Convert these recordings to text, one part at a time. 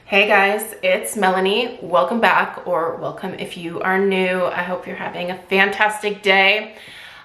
Hey guys, it's Melanie. Welcome back, or welcome if you are new. I hope you're having a fantastic day.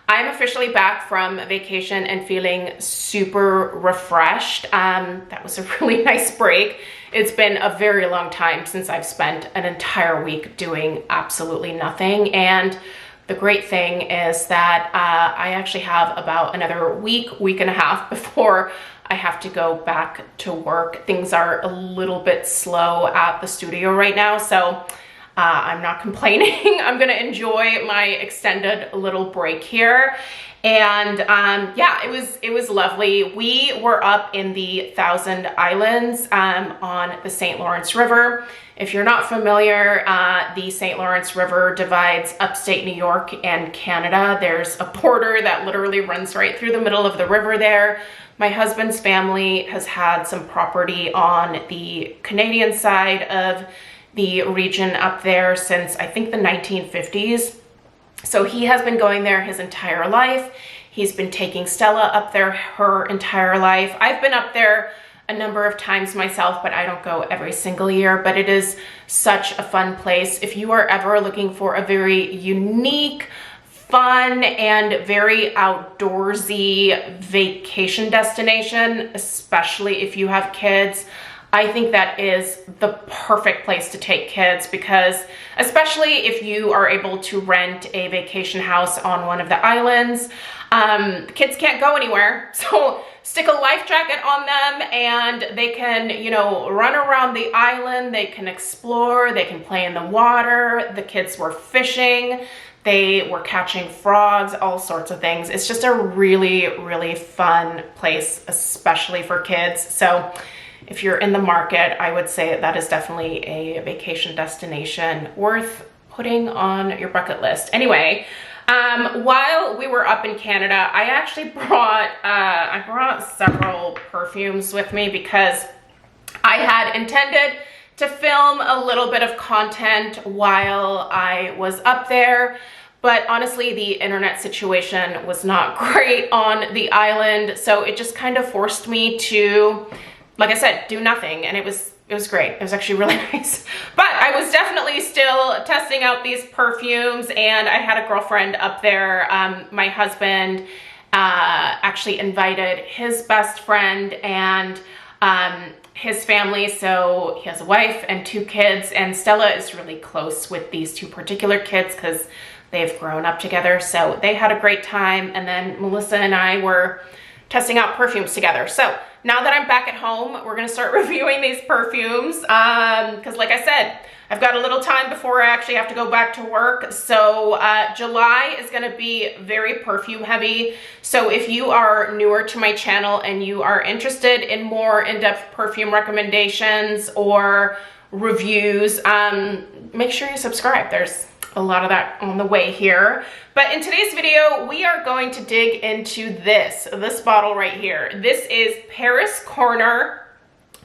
I'm officially back from vacation and feeling super refreshed. That was a really nice break. It's been a very long time since I've spent an entire week doing absolutely nothing. And the great thing is that I actually have about another week and a half before I have to go back to work. Things are a little bit slow at the studio right now, so I'm not complaining. I'm gonna enjoy my extended little break here. And yeah, it was lovely. We were up in the Thousand Islands on the St. Lawrence River. If you're not familiar, the St. Lawrence River divides upstate New York and Canada. There's a border that literally runs right through the middle of the river there. My husband's family has had some property on the Canadian side of the region up there since I think the 1950s. So he has been going there his entire life. He's been taking Stella up there her entire life. I've been up there a number of times myself, but I don't go every single year. But it is such a fun place. If you are ever looking for a very unique, fun, and very outdoorsy vacation destination, especially if you have kids, I think that is the perfect place to take kids, because especially if you are able to rent a vacation house on one of the islands, the kids can't go anywhere. So stick a life jacket on them and they can, you know, run around the island, they can explore, they can play in the water. The kids were fishing, they were catching frogs, all sorts of things. It's just a really, really fun place, especially for kids. So if you're in the market, I would say that is definitely a vacation destination worth putting on your bucket list. Anyway, while we were up in Canada, I actually brought several perfumes with me because I had intended to film a little bit of content while I was up there. But honestly, the internet situation was not great on the island. So it just kind of forced me to, like I said, do nothing. And it was great. It was actually really nice. But I was definitely still testing out these perfumes, and I had a girlfriend up there. My husband actually invited his best friend and his family. So he has a wife and 2 kids, and Stella is really close with these 2 particular kids because they've grown up together. So they had a great time. And then Melissa and I were testing out perfumes together. So now that I'm back at home, we're gonna start reviewing these perfumes because like I said, I've got a little time before I actually have to go back to work. So July is gonna be very perfume heavy. So if you are newer to my channel and you are interested in more in-depth perfume recommendations or reviews, make sure you subscribe. There's a lot of that on the way here. But in today's video, we are going to dig into this bottle right here. This is Paris Corner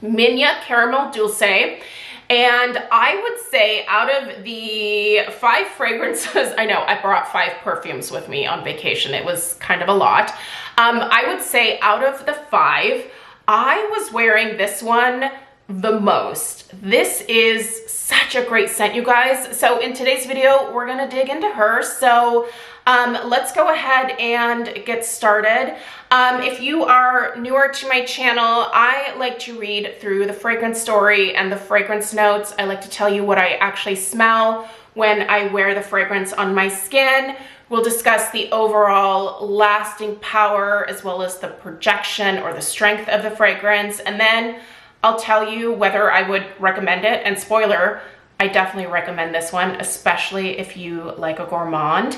Minya Caramel Dulce. And I would say out of the 5 fragrances, I know I brought 5 perfumes with me on vacation. It was kind of a lot. I would say out of the 5, I was wearing this one the most. This is such a great scent, you guys. So in today's video, we're gonna dig into her. So let's go ahead and get started. If you are newer to my channel, I like to read through the fragrance story and the fragrance notes. I like to tell you what I actually smell when I wear the fragrance on my skin. We'll discuss the overall lasting power as well as the projection or the strength of the fragrance. And then I'll tell you whether I would recommend it. And spoiler, I definitely recommend this one, especially if you like a gourmand.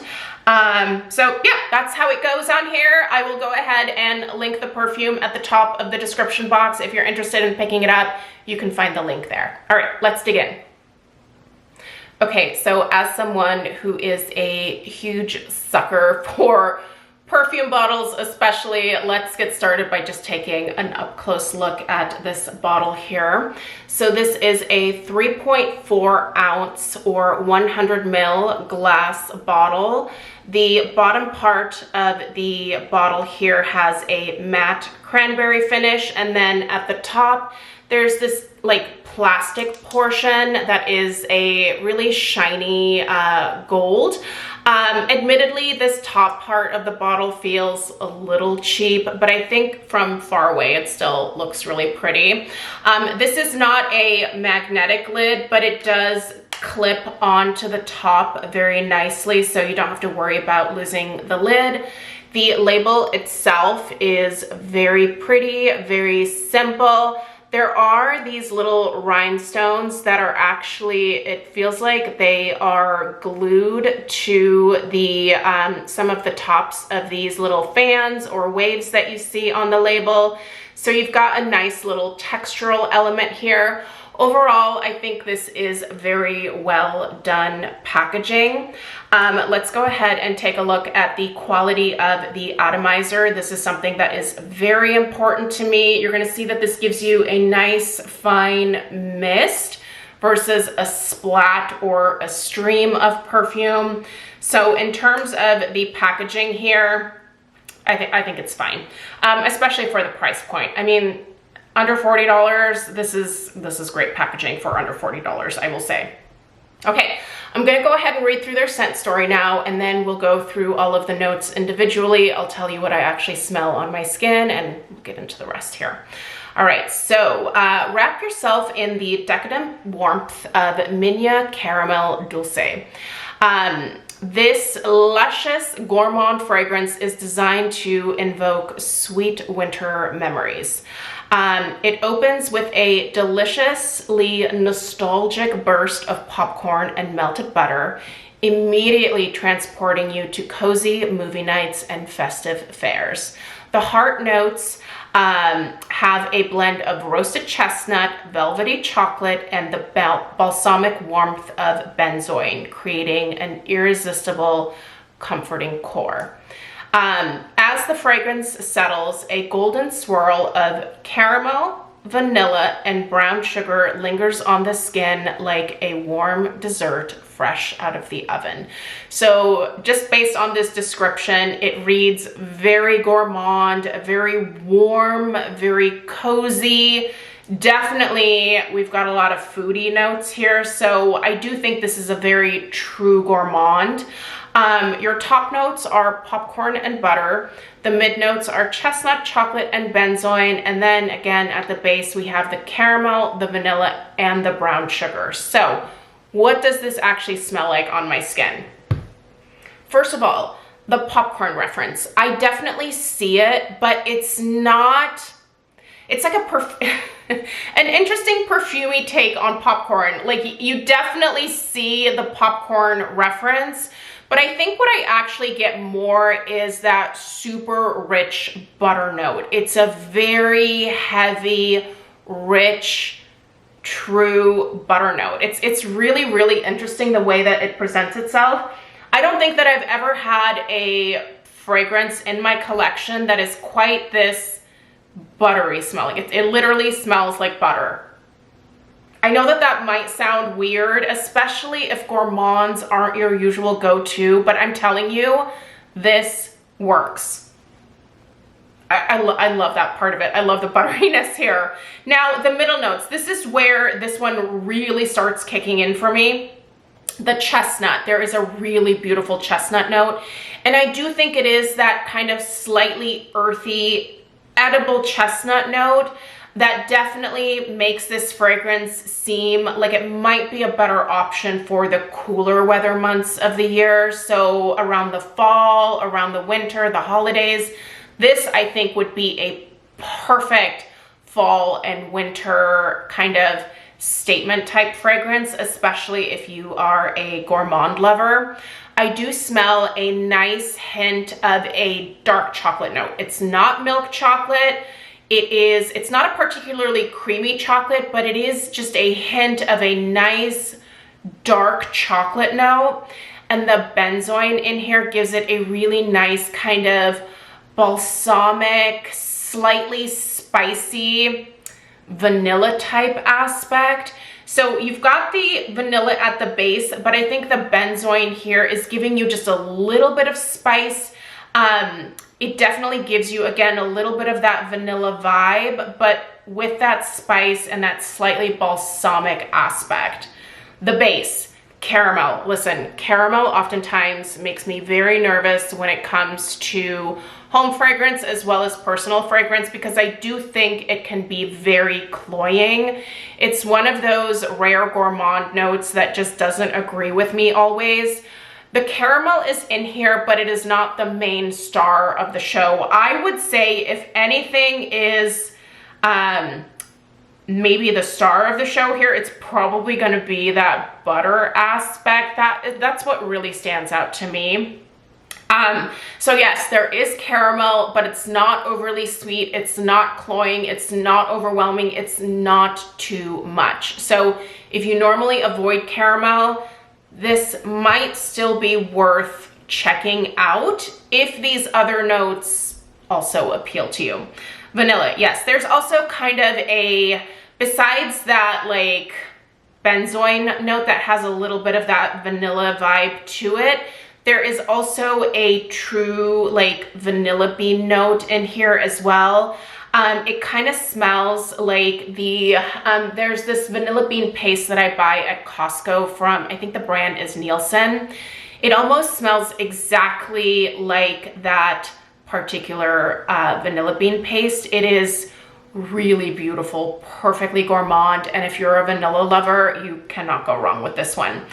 So yeah, that's how it goes on here. I will go ahead and link the perfume at the top of the description box. If you're interested in picking it up, you can find the link there. All right, let's dig in. Okay, so as someone who is a huge sucker for perfume bottles especially, let's get started by just taking an up close look at this bottle here. So this is a 3.4 ounce or 100 ml glass bottle. The bottom part of the bottle here has a matte cranberry finish, and then at the top there's this like plastic portion that is a really shiny gold. Admittedly, this top part of the bottle feels a little cheap, but I think from far away it still looks really pretty. This is not a magnetic lid, but it does clip onto the top very nicely, so you don't have to worry about losing the lid. The label itself is very pretty, very simple. There are these little rhinestones that are actually, it feels like they are glued to the some of the tops of these little fans or waves that you see on the label. So you've got a nice little textural element here. Overall, I think this is very well done packaging. Let's go ahead and take a look at the quality of the atomizer. This is something that is very important to me. You're gonna see that this gives you a nice fine mist versus a splat or a stream of perfume. So in terms of the packaging here, I think it's fine, especially for the price point. I mean, under $40, this is great packaging for under $40, I will say. Okay, I'm gonna go ahead and read through their scent story now, and then we'll go through all of the notes individually. I'll tell you what I actually smell on my skin, and we'll get into the rest here. All right, so wrap yourself in the decadent warmth of Minya Caramel Dulce. This luscious gourmand fragrance is designed to invoke sweet winter memories. It opens with a deliciously nostalgic burst of popcorn and melted butter, immediately transporting you to cozy movie nights and festive fairs. The heart notes have a blend of roasted chestnut, velvety chocolate, and the balsamic warmth of benzoin, creating an irresistible, comforting core. As the fragrance settles, a golden swirl of caramel, vanilla, and brown sugar lingers on the skin like a warm dessert fresh out of the oven. So just based on this description, it reads very gourmand, very warm, very cozy. Definitely, we've got a lot of foodie notes here, so I do think this is a very true gourmand. Your top notes are popcorn and butter. The mid notes are chestnut, chocolate, and benzoin. And then again, at the base, we have the caramel, the vanilla, and the brown sugar. So what does this actually smell like on my skin? First of all, the popcorn reference. I definitely see it, but it's not, it's like an interesting perfumey take on popcorn. Like, you definitely see the popcorn reference, but I think what I actually get more is that super rich butter note. It's a very heavy, rich, true butter note. It's really, really interesting the way that it presents itself. I don't think that I've ever had a fragrance in my collection that is quite this buttery smelling. It literally smells like butter. I know that that might sound weird, especially if gourmands aren't your usual go-to, but I'm telling you, this works. I love that part of it. I love the butteriness here. Now, the middle notes, this is where this one really starts kicking in for me. The chestnut, there is a really beautiful chestnut note. And I do think it is that kind of slightly earthy, edible chestnut note that definitely makes this fragrance seem like it might be a better option for the cooler weather months of the year. So around the fall, around the winter, the holidays, this I think would be a perfect fall and winter kind of statement type fragrance, especially if you are a gourmand lover. I do smell a nice hint of a dark chocolate note. It's not milk chocolate. It's not a particularly creamy chocolate, but it is just a hint of a nice dark chocolate note. And the benzoin in here gives it a really nice kind of balsamic, slightly spicy vanilla type aspect. So you've got the vanilla at the base, but I think the benzoin here is giving you just a little bit of spice. It definitely gives you, again, a little bit of that vanilla vibe, but with that spice and that slightly balsamic aspect. The base, caramel. Listen, caramel oftentimes makes me very nervous when it comes to home fragrance as well as personal fragrance, because I do think it can be very cloying. It's one of those rare gourmand notes that just doesn't agree with me always. The caramel is in here, but it is not the main star of the show. I would say if anything is maybe the star of the show here, it's probably going to be that butter aspect. That's what really stands out to me. So yes, there is caramel, but it's not overly sweet. It's not cloying. It's not overwhelming. It's not too much. So if you normally avoid caramel, this might still be worth checking out if these other notes also appeal to you. Vanilla, yes, there's also kind of a, besides that like benzoin note that has a little bit of that vanilla vibe to it, there is also a true like vanilla bean note in here as well. It kind of smells like the, there's this vanilla bean paste that I buy at Costco from, I think the brand is Nielsen. It almost smells exactly like that particular vanilla bean paste. It is really beautiful, perfectly gourmand, and if you're a vanilla lover, you cannot go wrong with this one.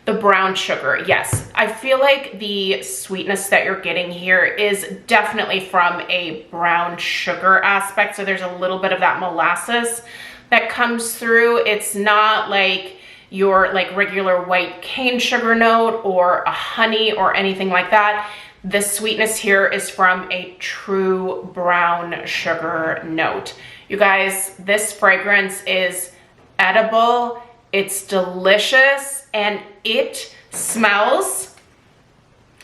The brown sugar, yes, I feel like the sweetness that you're getting here is definitely from a brown sugar aspect. So there's a little bit of that molasses that comes through. It's not like your like regular white cane sugar note or a honey or anything like that. The sweetness here is from a true brown sugar note. You guys, this fragrance is edible, it's delicious, and it smells.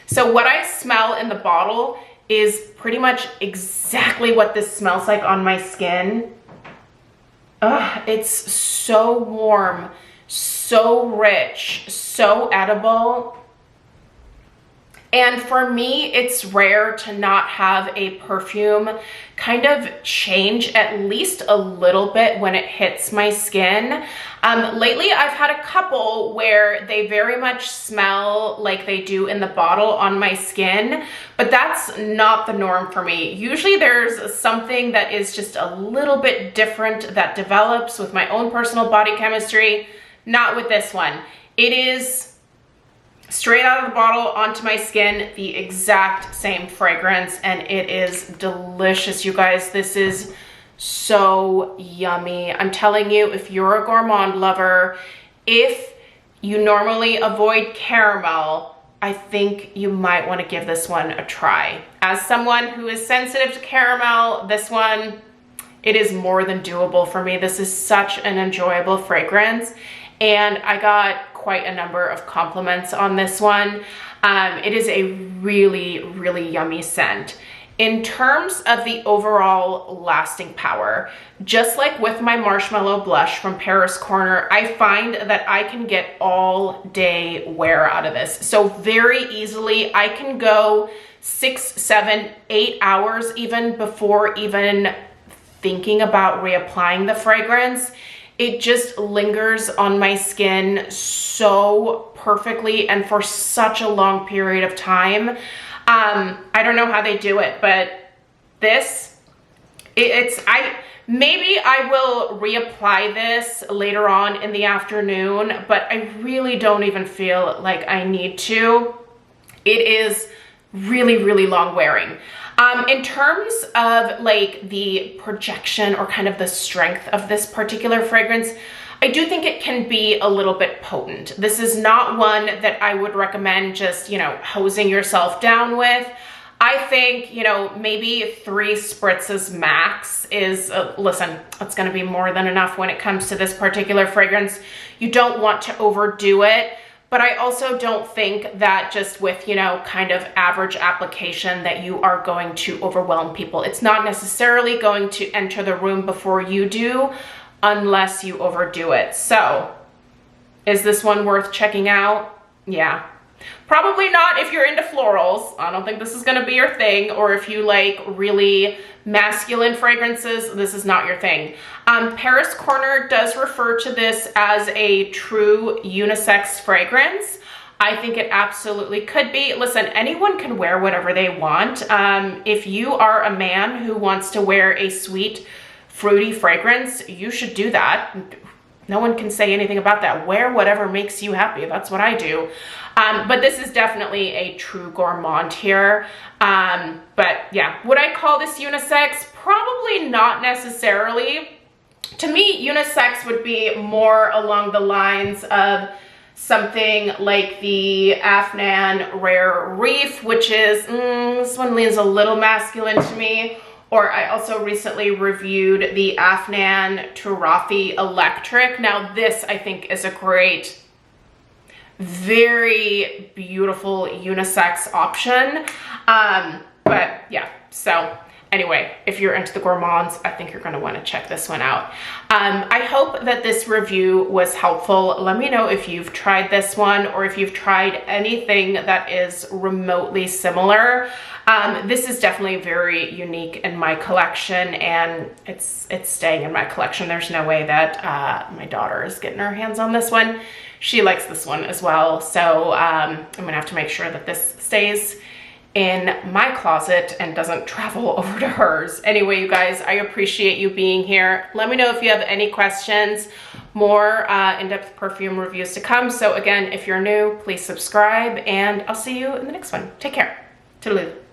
So what I smell in the bottle is pretty much exactly what this smells like on my skin. Ugh, it's so warm, so rich, so edible. And for me, it's rare to not have a perfume kind of change at least a little bit when it hits my skin. Lately, I've had a couple where they very much smell like they do in the bottle on my skin, but that's not the norm for me. Usually there's something that is just a little bit different that develops with my own personal body chemistry. Not with this one. It is straight out of the bottle onto my skin, the exact same fragrance, and it is delicious, you guys. This is so yummy. I'm telling you, if you're a gourmand lover, if you normally avoid caramel, I think you might want to give this one a try. As someone who is sensitive to caramel, this one, it is more than doable for me. This is such an enjoyable fragrance, and I got quite a number of compliments on this one. It is a really, really yummy scent. In terms of the overall lasting power, just like with my Marshmallow Blush from Paris Corner, I find that I can get all day wear out of this. So very easily, I can go 6, 7, 8 hours even before even thinking about reapplying the fragrance. It just lingers on my skin so perfectly and for such a long period of time. I don't know how they do it, but this, maybe I will reapply this later on in the afternoon, but I really don't even feel like I need to. It is really, really long wearing. In terms of like the projection or kind of the strength of this particular fragrance, I do think it can be a little bit potent. This is not one that I would recommend just, you know, hosing yourself down with. I think, you know, maybe 3 spritzes max is, listen, it's gonna be more than enough when it comes to this particular fragrance. You don't want to overdo it. But I also don't think that just with, you know, kind of average application that you are going to overwhelm people. It's not necessarily going to enter the room before you do unless you overdo it. So is this one worth checking out? Yeah, Probably not if you're into florals. I don't think this is gonna be your thing, or if you like really masculine fragrances, this is not your thing. Paris Corner does refer to this as a true unisex fragrance. I think it absolutely could be. Listen, anyone can wear whatever they want. If you are a man who wants to wear a sweet, fruity fragrance, you should do that. No one can say anything about that. Wear whatever makes you happy. That's what I do. But this is definitely a true gourmand here. But yeah, would I call this unisex? Probably not necessarily. To me, unisex would be more along the lines of something like the Afnan Rare Reef, which is, this one leans a little masculine to me. Or I also recently reviewed the Afnan Turafi Electric. Now this I think is a great, very beautiful unisex option. But yeah, so anyway, if you're into the gourmands, I think you're gonna wanna check this one out. I hope that this review was helpful. Let me know if you've tried this one or if you've tried anything that is remotely similar. This is definitely very unique in my collection, and it's staying in my collection. There's no way that my daughter is getting her hands on this one. She likes this one as well, so I'm gonna have to make sure that this stays in my closet and doesn't travel over to hers. Anyway, you guys, I appreciate you being here. Let me know if you have any questions. More in-depth perfume reviews to come. So again, if you're new, please subscribe, and I'll see you in the next one. Take care. Toodaloo.